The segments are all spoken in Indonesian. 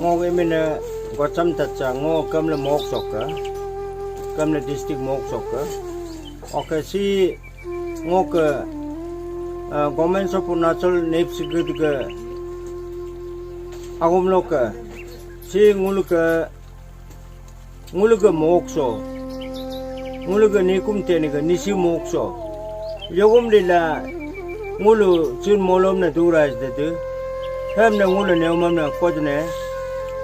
ngô mình Gocham Tacha ngô Kamle mok soka Kamle district mok soka okay si ngô ke Government of Arunachal Neps good ke agum loka si ngulu ke mok so ngulu ke nikum tene ke nisi mok so yogum lila ngulu chun molom na durais de tu hem na ngulu ne umam na kodne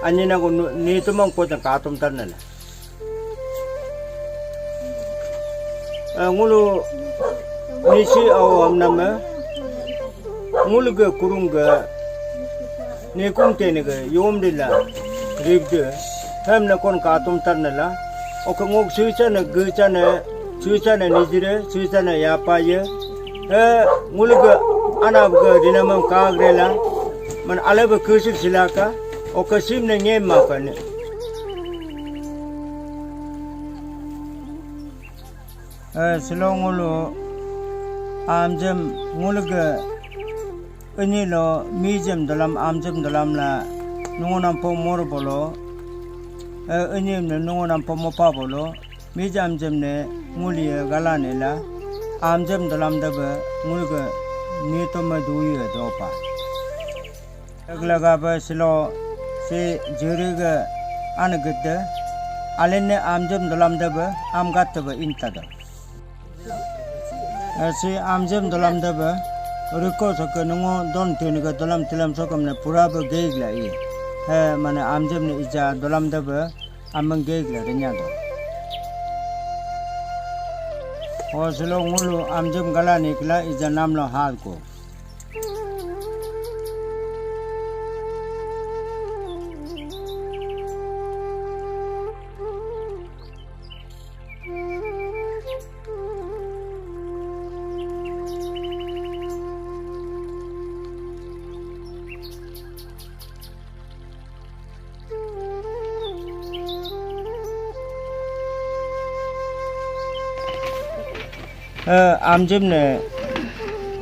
anina ko ni tumang ko ta katum tan na ngulu nisi awam nama ngulu ke kurung ke nikum tene ke yom lila ribde hem na kon katum tan na la ok ngok suicana gucana suicana nijire suicana yapaye nguluga anabga dinamam kagrela man alaba kusik silaka ok simne ngem makane silongulu amjem nguluga enilo mijem dalam amjem dalam la nungonam pomor bolo enyem ne nungonam pomopa bolo mijam jemne nguliya galane la amjem dalam dabe ngulga ni to maduye dopa aglaga ba silo se juriga anagde alenne amjem dalam dabe amgat ba intada se amjem dalam dabe ruko sak nungo don teniga dalam tilam sokamne pura ba geigla i mana amjem ne ija dalam dabe amang geigla renyado Oslo ngulu amjem gala nikla ija namlo hal ko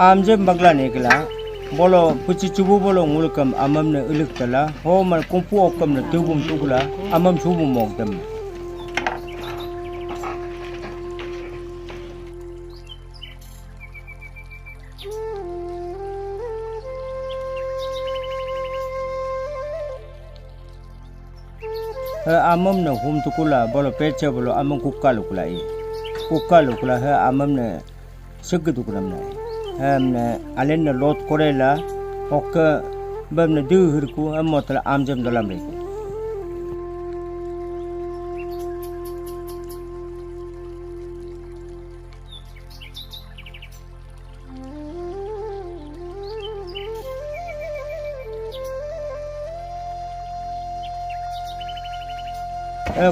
amjem bagla nikla bolo puchi chubu bolo ngulkam amam ne ulik tala ho man kumpu okam ne tubum tukla amam chubu mokdam amam ne hum tukula bolo pecha bolo amam kukkalukla i kukkalukla ha amam ne sugdukulam na hamne alenne lot korela ok bamne duhurku amotla amjem dalam re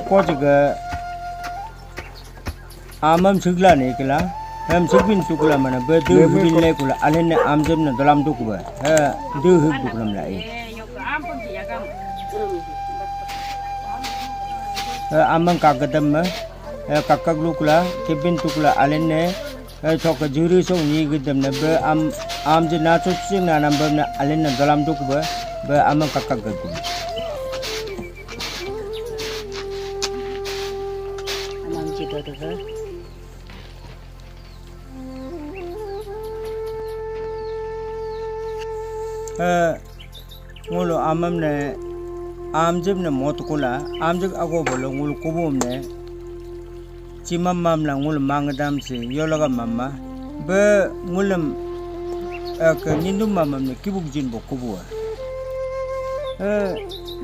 kojiga amam sugla ne kala हम सुबिन टुकला माने बे दु हुबिन ले कुला आलेने आमजम न दलाम दुकुबा दु हुब दुकुलम लाई आमंग कागदम काकक लुकुला केबिन टुकला आलेने थक जुरि सो नि गदम न बे आमजे नाचो सिंग ना नंबर न आलेने दलाम दुकुबा बे आमंग काकक गदम आमजी ददगा ngulu amam ne amjib ne motkula amjib ago bolo ngulu kubum ne chimam mam la ngulu mangdam se yolaga mamma be ngulum ka nindum mamam ne kibuk jin bo kubua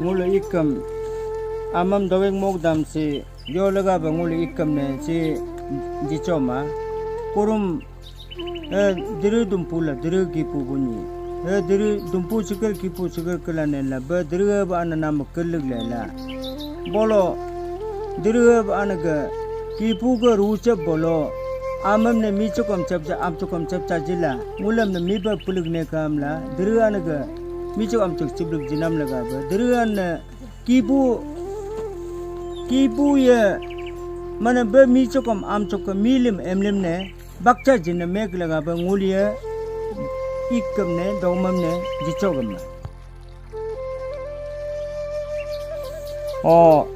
ngulu ikam amam daweng mogdam se yolaga be ngulu ikam ne se jichoma kurum dirudum pula dirugi pubuni diri dumpu cikal kipu cikal kelanela ba diri ba anana makelug lela bolo diri ba anaga kipu ga rucha bolo amam ne mi chukam chapcha am chukam chapcha jila mulam ne mi ba pulug ne kamla diri anaga mi chukam chuk chiblug jinam laga ba diri an kipu ye mana ba mi chukam am chukam milim emlim ne bakcha jinna mek laga ba nguliya ikam ne dongmam ne jichogam O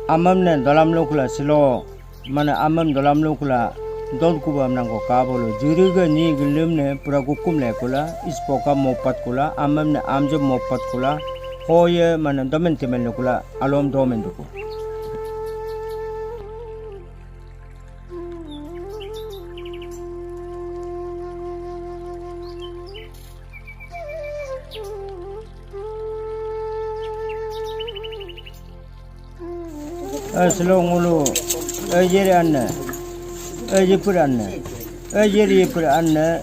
amamne dalam lokula silo mana amam dalam lokula dol kubam nang ko kabolo jiriga ni glimne pura gukum le kula ispoka mopat kula amamne amje mopat kula hoye mana domen temen kula alom domen duko Selo ngulu jeri anna jepur anna jeri jepur anna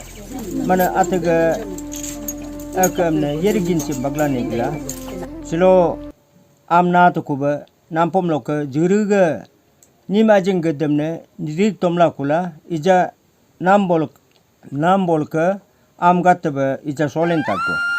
mana ataga akamne jeri ginsi baglane kila selo amna to kuba nampom loka juruga nimajing gedemne dirik tomla kula ija nambol ka am gatba ija solen takko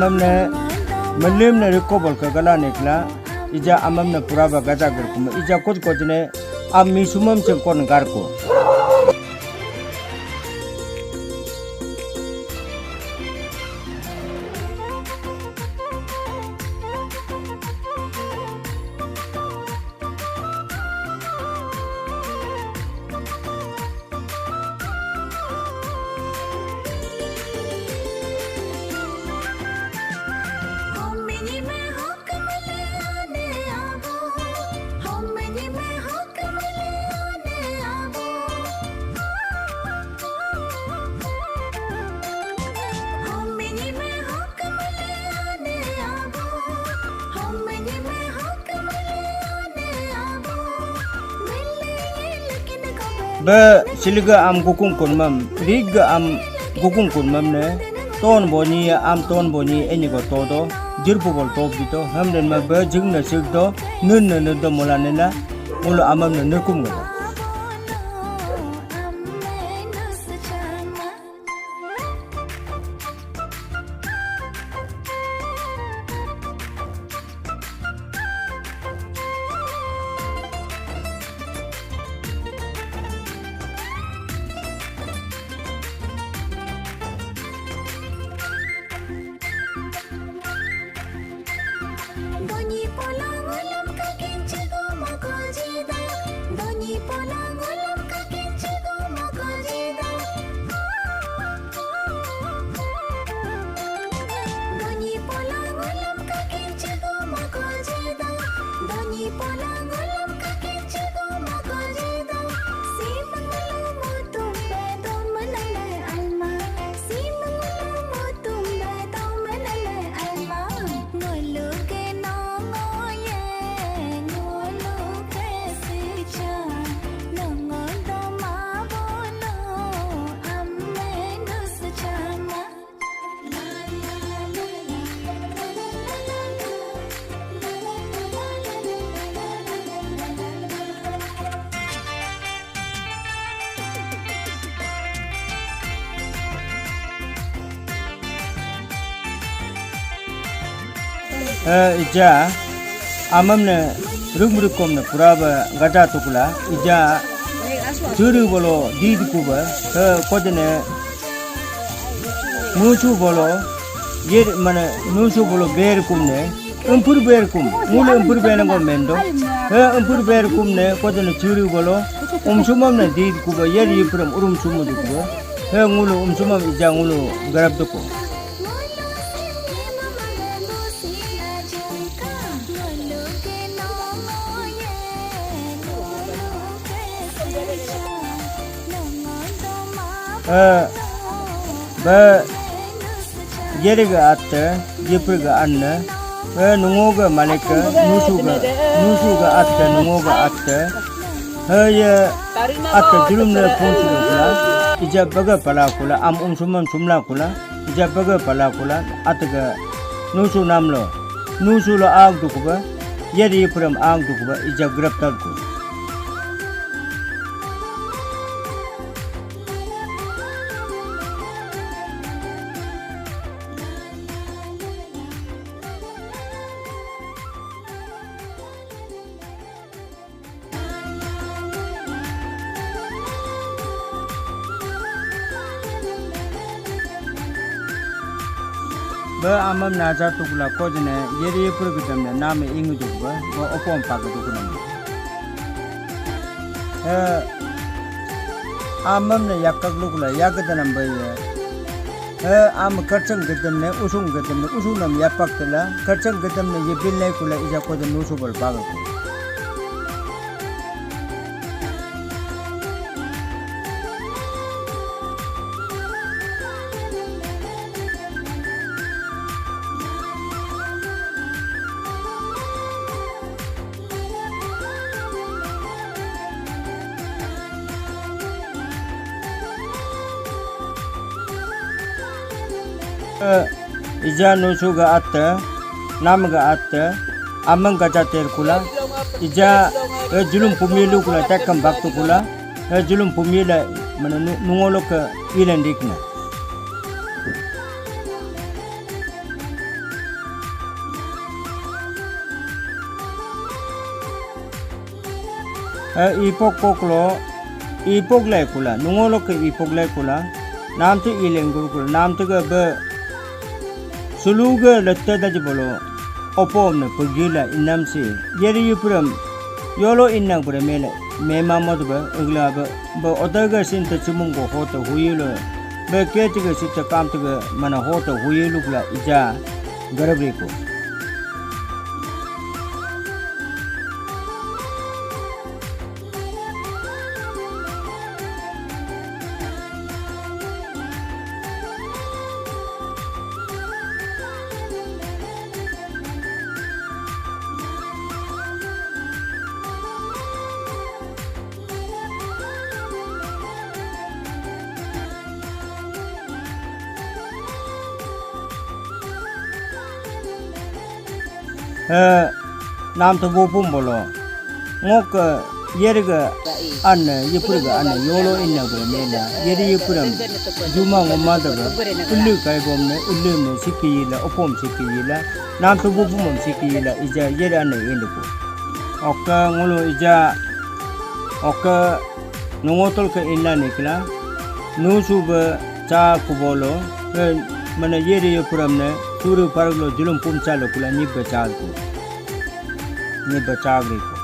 amamne malimne rekobol ka gala nekla ija amamne puraba gaja garkum ija kod kodne am misumam chekon garko ba siliga am gukung kunmam riga am gukung kunmam ne ton boni am ton boni eni go todo jirbu bol top dito hamden ma ba jingna sigdo nun do molane na mulo amam ne nukum go ija amamne rugmrukom ne puraba gata tukula ija Juru bolo di kuba kodene nusu bolo yer mana nusu bolo ber kumne umpur ber kum mule umpur ber ngo mendo umpur ber kumne kodene juru bolo umsumam na di kuba yer yipram urum sumu di kuba ngulu umsumam ija ngulu garab doko ba yeriga atta yipurga anna nungoga maleka nusuga atta nungoga atta ya atta julumna punsulukula ija baga palakula am umsumam sumlakula ija baga palakula ataga nusu namlo nusulo aag dukuba yeri yipuram aag dukuba ija graptarku ba amam naja tukula kojne yeri purgudamne name ingu dukba ba opom paga dukunam amam ne yakak lukula yakadanam ba am karchang gadamne usung nam yapak tala karchang gadamne yebilne kula ija kojan nusubal paga ku ija nusuga atta namga atta amang gaja terkula ija julum pumilu kula takam baktu kula julum pumila mana nungolok ilandikna ipok lai kula nungolok ipok lai kula nam tu ilengur kula nam tu ga ba suluga latta daji bolo opom na pagila inam si yeri yupuram yolo innang pura mema modu ba ugla ba odaga sinta chumungo hota huyilo ba ketiga sita kamtiga mana hota huyilo kula ija garabriko nam to bopum bolo ngok yeriga anna yipurga anna yolo inna bro mena yeri yipuram juma ngoma daga ullu kai bomne ullu ne sikiyila opom sikiyila nam to bopum sikiyila ija yeri anna induko okka ngolo ija okka nongotol ka inna nikla nusuba cha kubolo mana yeri yipuram ne turu parglo julum pumchalo kula nibba chagku nibba chagriku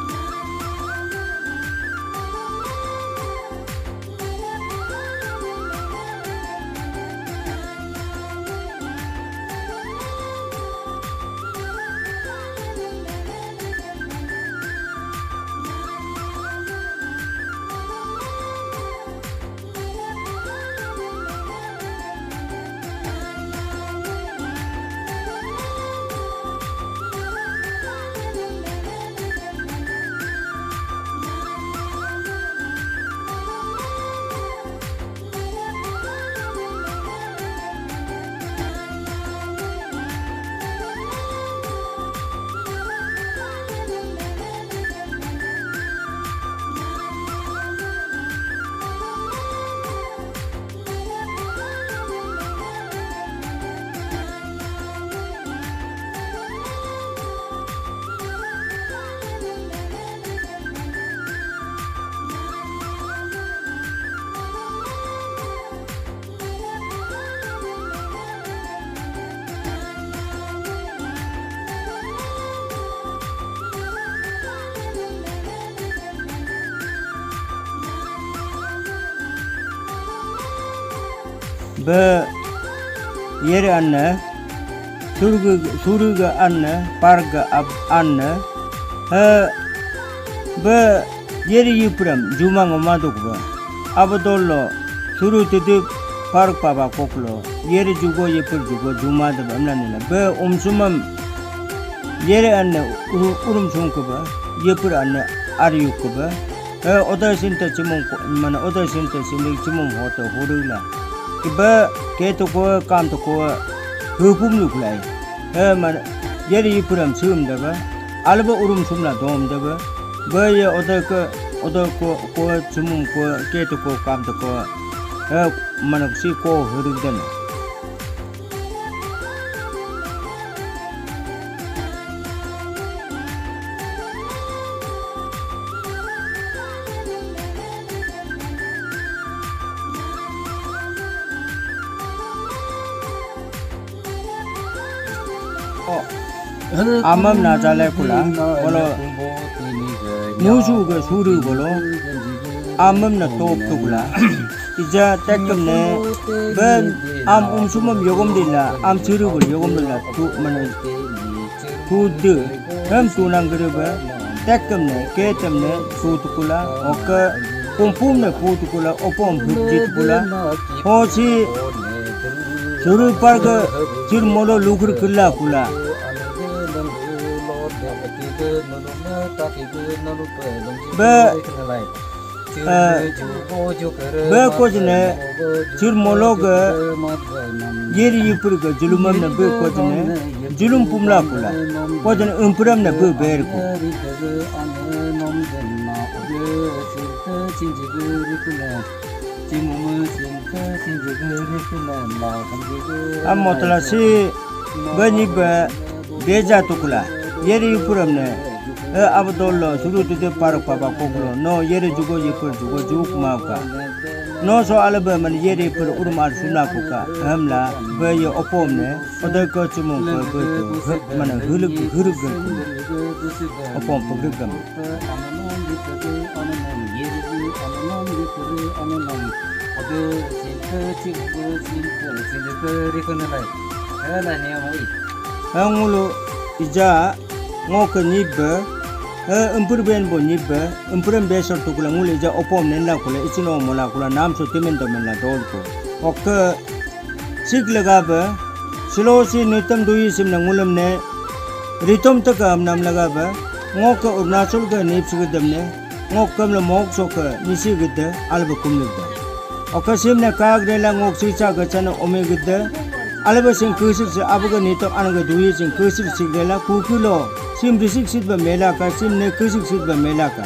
be yere anne suruga anne parga anne be yere yipram jumang omadukba abadollo suru tidi park paba koklo yere jugo yipur jugo jumad bamlanina be sumam yere anne urum sunkba yipur anne aryukba oda sinta chimong mana oda sinta simik chimong hoto horula ba keto ko kam to ko hupum luklai man yeri yipuram sumda ba alba urum sumla domda ba ye oda ko chimong ko keto ko kam to ko man si ko hurugdan amam na jale kula bolo musu ke suru bolo amam na top tu kula ija tekam ne ben sumam yogam dilla suru bol yogam dilla tu mana tu de tunang gere ba tekam ne ketam ne tu kula oka kumpum ne tu kula opom bujit kula hosi suru parga chir molo lugur kula kula be kojne chir molog yeri yipur ga julumam na be kojne julum pumla kula kojne umpuram na be ber ko amotla si bani be beja tukula yeri yupuram ne abdollo suru de park papa koklo no yeri jugo yipur jugo juk mauka no so alba man yeri pur urmar suna kuka hamla be yo opom ne oda ko chumong ko man huluk hurug opom pogam angulu ija ngok nibbe impurben bo nibbe impurben besor tukula ngule ija opom nenla kula ichino mola kula nam so timen to menla dol ko ok sig laga ba silo si nitam dui sim na ngulam ne ritom ta kam nam laga ba ngok Arunachal ga nip sigdam ne ngok kam la mok so ka nisi gidda alba kumnida ok sim na kag rela ngok si cha ga chana ome gidda alba sing kusir se abuga nitam anaga dui sing kusir siglela kukulo sim risik sit ba mela ka sim ne kusik sit ba mela ka